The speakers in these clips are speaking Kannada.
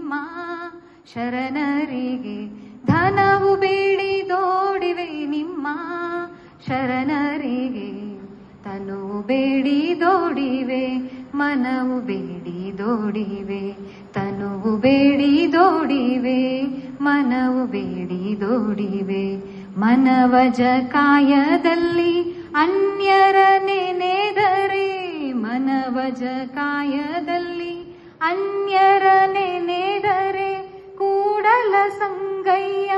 ನಿಮ್ಮ ಶರಣರಿಗೆ. ಧನವು ಬೇಡಿದೋಡಿವೆ ನಿಮ್ಮ ಶರಣರಿಗೆ. ತನುವು ಬೇಡಿದೋಡಿವೆ ಮನವು ಬೇಡಿದೋಡಿವೆ. ತನುವು ಬೇಡಿದೋಡಿವೆ ಮನವು ಬೇಡಿದೋಡಿವೆ. ಮನವಜ ಕಾಯದಲ್ಲಿ ಅನ್ಯರ ನೆನೆದರೆ. ಮನವಜ ಕಾಯದಲ್ಲಿ ಅನ್ಯರ ನೆನೆದರೆ. ಕೂಡಲ ಸಂಗಯ್ಯ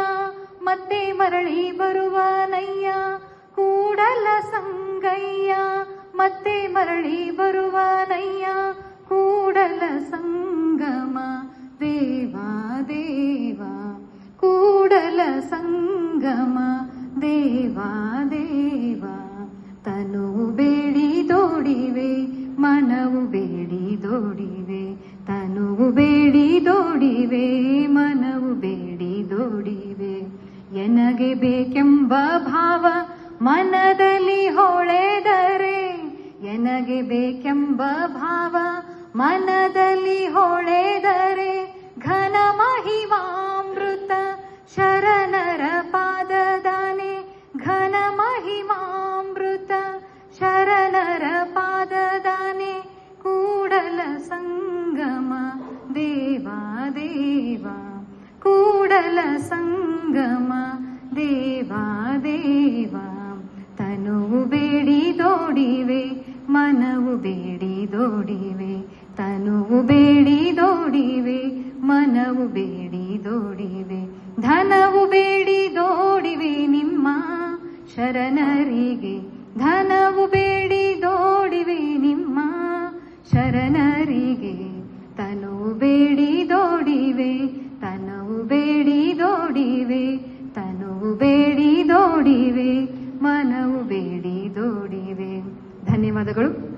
ಮತ್ತೆ ಮರಳಿ ಬರುವನಯ್ಯ. ಕೂಡಲ ಸಂಗಯ್ಯ ಮತ್ತೆ ಮರಳಿ ಬರುವನಯ್ಯ. ಕೂಡಲ ಸಂಗಮ ದೇವಾ ದೇವಾ. ಕೂಡಲ ಸಂಗಮ ದೇವಾ ದೇವಾ. ತನುವು ಬೇಡಿದೋಡಿವೆ ಮನವು ಬೇಡಿದೋಡಿವೆ. ತನುವು ಬೇಡಿದೋಡಿವೆ ಮನವು ಬೇಡಿದೋಡಿವೆ. ಎನಗೆ ಬೇಕೆಂಬ ಭಾವ ಮನದಲ್ಲಿ ಹೊಳೆದರೆ. ಎನಗೆ ಬೇಕೆಂಬ ಭಾವ ಮನದಲ್ಲಿ ಹೊಳೆದರೆ. ಘನ ಮಹಿಮಾಮೃತ ಶರಣರ ಪಾದದಾನೆ. ಘನ ಮಹಿಮಾಮೃತ ಶರಣರ ಪಾದದಾನೆ. ಕೂಡಲ ಸಂಗಮ ದೇವಾ ದೇವಾ. ಕೂಡಲ ಸಂಗಮ ದೇವಾ ದೇವಾ. ತನುವು ಬೇಡಿದೋಡಿವೆ ಮನವು ಬೇಡಿದೋಡಿವೆ. ತನುವು ಬೇಡಿದೋಡಿವೆ ಮನವು ಬೇಡಿದೋಡಿವೆ. ಧನವು ಬೇಡಿದೋಡಿವೆ ನಿಮ್ಮ ಶರಣರಿಗೆ. ಧನವು ಬೇಡಿದೋಡಿವೆ ನಿಮ್ಮ ಶರಣರಿಗೆ. ತನುವು ಬೇಡಿದೋಡಿವೆ ತನುವು ಬೇಡಿದೋಡಿವೆ. ತನುವು ಬೇಡಿದೋಡಿವೆ ಮನವು ಬೇಡಿದೋಡಿವೆ. ಧನ್ಯವಾದಗಳು.